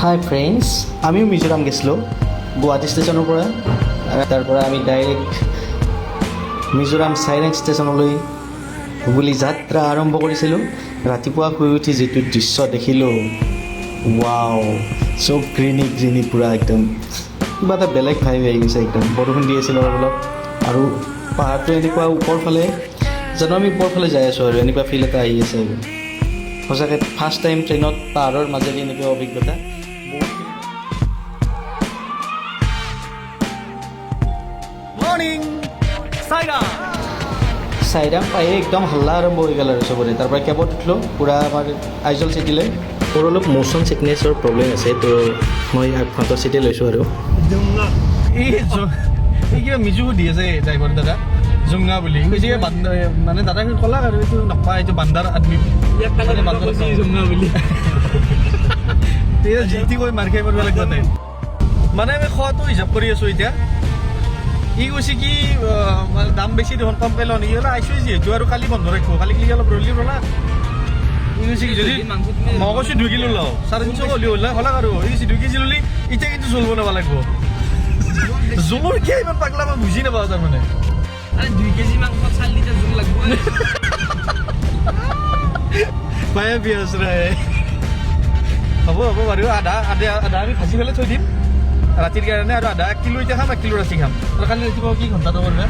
হাই friends, আমিও মিজোৰাম গৈছিলোঁ গুৱাহাটী ষ্টেচনৰ পৰা। তাৰ পৰা আমি ডাইৰেক্ট মিজোৰাম চাইলেণ্ট ষ্টেচনলৈ বুলি যাত্ৰা আৰম্ভ কৰিছিলোঁ। ৰাতিপুৱা শুই উঠি যিটো দৃশ্য দেখিলোঁ, ৱাও, চব গ্ৰীণি গ্ৰীণি পূৰা একদম কিবা এটা বেলেগ ভাইব আহি গৈছে। একদম বৰষুণ দি আছিল অলপ অলপ, আৰু পাহাৰটো এনেকুৱা ওপৰ ফালে জানো আমি ওপৰ ফালে যাই আছোঁ, আৰু এনেকুৱা ফিল এটা আহি আছে। সঁচাকৈ ফাৰ্ষ্ট টাইম ট্ৰেইনত পাহাৰৰ মাজেদি এনেকুৱা অভিজ্ঞতা। মৰ্নিং চাইৰাম পায়ে একদম হাল্লা আৰম্ভ হৈ গ'ল আৰু চবৰে। তাৰ পৰা কেবত উঠিলোঁ পূৰা আমাৰ আইজল চিটিলৈ। মোৰ অলপ মোশ্যন ছিকনেছৰ প্ৰব্লেম আছে, তো মই ফ্ৰণ্টৰ চিটে লৈছোঁ। আৰু এই কিবা মিজু দি আছে ড্ৰাইভাৰ দাদা জুংগা বুলি কৈছে, মানে দাদাক ক'লাক আৰু এইটো নাপায়, এইটো বান্দাৰ আদমি জুংগা বুলি যি টি কৈ মাৰ খাই মাৰিব লাগিব নাই। মানে আমি খোৱাটো হিচাপ কৰি আছোঁ এতিয়া। ই কৈছে কি দাম বেছি দেখোন, কম পাই লওঁ নেকি? আহিছোঁ যিহেতু আৰু কালি বন্ধ ৰাখিব, কালি অলপ ৰলি ৰলা। ই কৈছে কি যদি মই কৈছোঁ 2 কিলো লওঁ, 350 হ'লে হ'লাক আৰু ই কৈছে 2 কেজি ল'লি এতিয়া কিন্তু জোল বনাব লাগিব। জোলৰ কিয় ইমান পাগলা মই বুজি নাপাওঁ। তাৰমানে 2 কেজি মাংস 4 লিটাৰ জোল লাগিব। পায়ে পিঁয়াজ ৰাই হ'ব বাৰু। আধা আমি ভাজি পেলাই থৈ দিম ৰাতিৰ কাৰণে, আৰু আধা 1 কিলো এতিয়া খাম, 1 কিলো ৰাতি খাম। আৰু কালি ৰাতিপুৱা কি ঘণ্টাটো কৰিবা?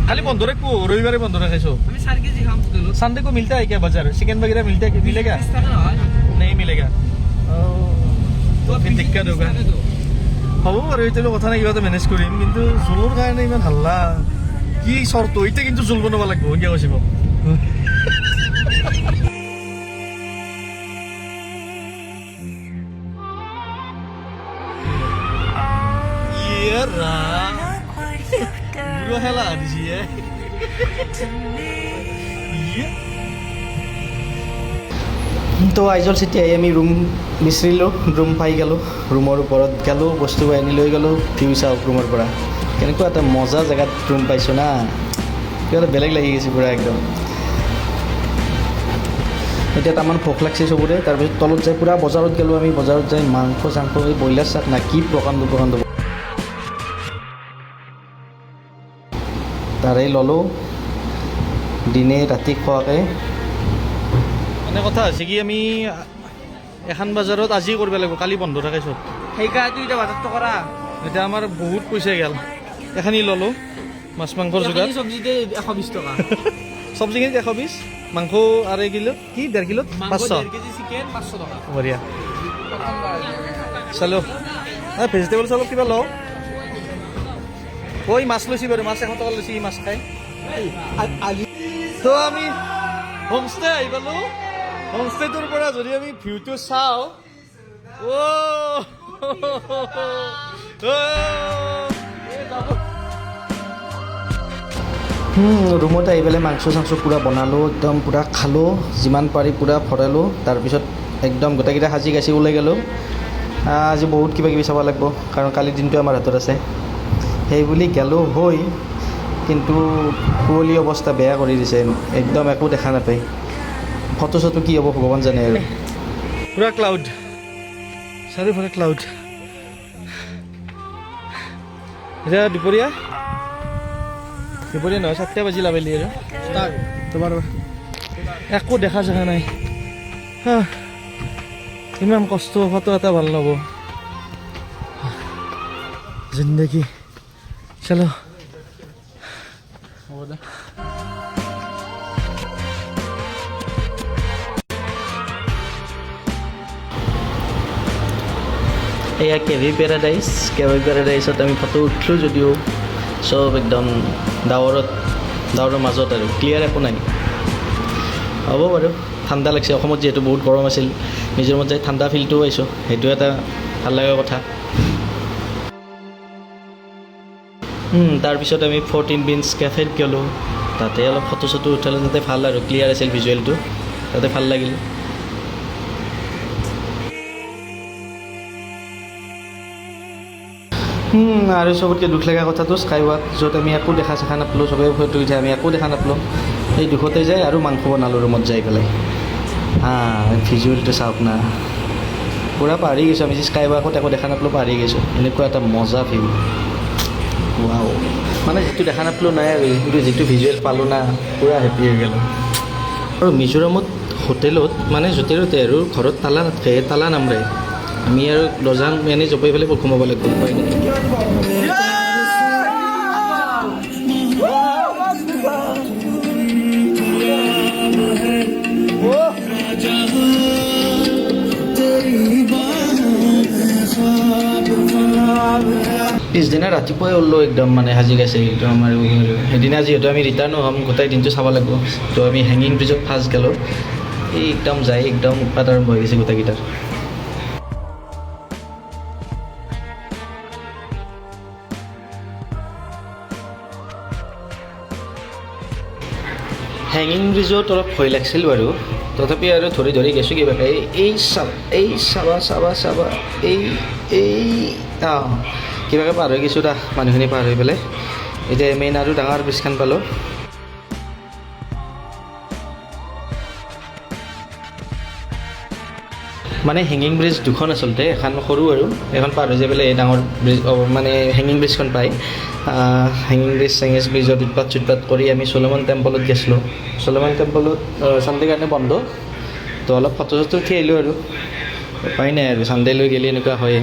কালি বন্ধ ৰাখবো, ৰবিবাৰে বন্ধ ৰাখিছোঁ। আমি 4 কেজি খাম। संडे को मिलता है क्या बाजार? चिकन वगैरह मिलेगा? नहीं मिलेगा तो फिर दिक्कत होगा। হ'ব বাৰু, এতিয়ালৈ কথা নাই, কিবা এটা মেনেজ কৰিম। কিন্তু জোলৰ কাৰণে ইমান হাল্লা কি চৰ্ত? এতিয়া কিন্তু জোল বনাব লাগিব কিয় কৈছে মোক। খেলা দিছি তো আইজল চিটি আহি আমি ৰুম বিচাৰিলোঁ, ৰুম পাই গ'লোঁ। ৰুমৰ ওপৰত গ'লোঁ, বস্তু আনি লৈ গ'লোঁ। ভিউ চাওক ৰুমৰ পৰা, কেনেকুৱা এটা মজা জেগাত ৰুম পাইছোঁ না, কিবা এটা বেলেগ লাগি গৈছে পূৰা একদম। এতিয়া তাৰমান ভোক লাগছে চবৰে। তাৰপিছত তলত যাই পূৰা বজাৰত গ'লোঁ আমি। বজাৰত যাই মাংস চাংস, এই ব্ৰইলাৰ চাক না কি প্ৰকাণ্ড তাৰে ল'লোঁ দিনে ৰাতি খোৱাকৈ। মানে কথা হৈছে কি, আমি এখন বজাৰত আজি কৰিব লাগিব, কালি বন্ধ থাকে চব। সেইকাৰণে এতিয়া বাজাৰটো কৰা। এতিয়া আমাৰ বহুত পইচা গ'ল। এখানি ল'লোঁ মাছ মাংসৰ যোগাৰ। চব্জিতে 120 টকা, চব্জিখিনিত 120, মাংস আঢ়ৈ কিলো, কি 1.5 কিলোত 500। 1.5 কেজি চিকেন 500 টকা। বঢ়িয়া চালোঁ। ভেজিটেবলছ অলপ কিবা লওঁ। ঐ মাছ লৈছি বাৰু, মাছ 100 টকা লৈছি, মাছ খাই। তো আমি হোমষ্টে আহি পালোঁ। হোমষ্টেটোৰ পৰা যদি আমি ভিউটো চাওঁ, ৰুমত আহি পেলাই মাংস চাংস পূৰা বনালোঁ, একদম পূৰা খালোঁ, যিমান পাৰি পূৰা ভৰালোঁ। তাৰপিছত একদম গোটেইকেইটা সাজি কাচি ওলাই গ'লোঁ। আজি বহুত কিবা কিবি চাব লাগিব, কাৰণ কালিৰ দিনটো আমাৰ হাতত আছে। সেই বুলি গ'লোঁ হৈ, কিন্তু কুঁৱলী অৱস্থা বেয়া কৰি দিছে, একদম একো দেখা নাপায়। ফটো চটো কি হ'ব ভগৱান জানে। আৰু পূৰা ক্লাউড, চাৰিওফালে ক্লাউড। এতিয়া দুপৰীয়া নহয়, 7টা বাজিল আবেলি। আৰু তোমাৰ একো দেখা চেখা নাই। ইমান কষ্ট, ফটো এটা ভাল নহ'ব। জিন্দগী চলো। হ'ব দে। এয়া কেভি পেৰাডাইজত আমি ফটো উঠিলোঁ যদিও চব একদম ডাৱৰৰ মাজত, আৰু ক্লিয়াৰ একো নাই। হ'ব বাৰু, ঠাণ্ডা লাগিছে। অসমত যিহেতু বহুত গৰম আছিল, মিজোৰামত যাই ঠাণ্ডা ফিলটোও পাইছোঁ, সেইটো এটা ভাল লগা কথা। তাৰপিছত আমি 14 বিনছ কেফেত গ'লোঁ। তাতে অলপ ফটো চটো উঠালোঁ, তাতে ভাল আৰু ক্লিয়াৰ আছিল ভিজুৱেলটো, তাতে ভাল লাগিল। আৰু চবতকৈ দুখ লগা কথাটো স্কাই ৱাক, য'ত আমি একো দেখা চেখা নাপালোঁ। চবেই ফটো উঠে, আমি একো দেখা নাপালোঁ। এই দুখতে যায় আৰু মাংস বনালোঁ ৰুমত যাই পেলাই। ভিজুৱেলটো চাওক না, পূৰা পাহৰি গৈছোঁ আমি যে স্কাই ৱাকত একো দেখা নাপালোঁ পাহৰি গৈছোঁ এনেকুৱা এটা মজা ভিউ ৱাও মানে যিটো দেখা নাপালোঁ নাই আৰু কিন্তু যিটো ভিজুৱেল পালোঁ না পূৰা হেপী হৈ গ'লোঁ আৰু মিজোৰামত হোটেলত মানে য'তে ত'তে আৰু ঘৰত তালা নাথাকে তালা নামৰে আমি আৰু দৰ্জা এনেই জপাই পেলাই সোমাব লাগিব উপায় নাই পিছদিনা ৰাতিপুৱাই ওলালোঁ একদম মানে সাজি গৈছে একদম আৰু সেইদিনা যিহেতু আমি ৰিটাৰ্ণো হ'ম গোটেই দিনটো চাব লাগিব তো আমি হেঙিং ব্ৰিজত ফাৰ্ষ্ট গ'লোঁ এই একদম যাই একদম উৎপাত আৰম্ভ হৈ গৈছে গোটেইকেইটাৰ হেঙিং ব্ৰিজত অলপ ভয় লাগিছিল বাৰু তথাপি আৰু ধৰি ধৰি গৈছোঁ কিবাকৈ এই চাবা এই কিবাকৈ পাৰ হৈ গৈছোঁ মানুহখিনি পাৰ হৈ পেলাই এতিয়া মেইন আৰু ডাঙৰ ব্ৰিজখন পালোঁ মানে হেঙিং ব্ৰিজ দুখন আচলতে এখন সৰু আৰু এখন পাৰ হৈ যাই পেলাই এই ডাঙৰ ব্ৰিজ মানে হেঙিং ব্ৰিজখন পায় হেঙিং ব্ৰিজ চেঙেজ ব্ৰিজত উৎপাত চুৎপাত কৰি আমি চলোমন টেম্পলত গৈছিলোঁ চলোমন টেম্পলত চানডে কাৰণে বন্ধ তো অলপ ফটো চটো উঠি আহিলোঁ আৰু উপায় নাই আৰু চানডে লৈ গ'লে এনেকুৱা হয়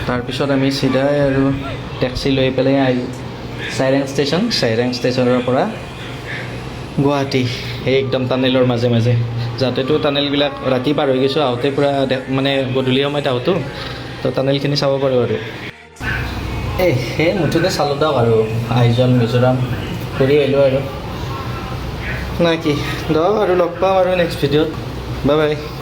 তাৰপিছত আমি চিধাই আৰু টেক্সি লৈ পেলাই আহিলোঁ চাইৰেং ষ্টেচনৰ পৰা গুৱাহাটী সেই একদম টানেলৰ মাজে মাজে যাতেতো টানেলবিলাক ৰাতি পাৰ হৈ গৈছোঁ আহোঁতে পূৰা মানে গধূলি সময়ত আহোঁতো তো টানেলখিনি চাব পাৰোঁ আৰু সেই মুঠতে চালোঁ দিয়ক আৰু আইজল মিজোৰাম ফুৰি আহিলোঁ আৰু নাই কি দিয়ক আৰু লগ পাম আৰু নেক্সট ভিডিঅ'ত বাই বাই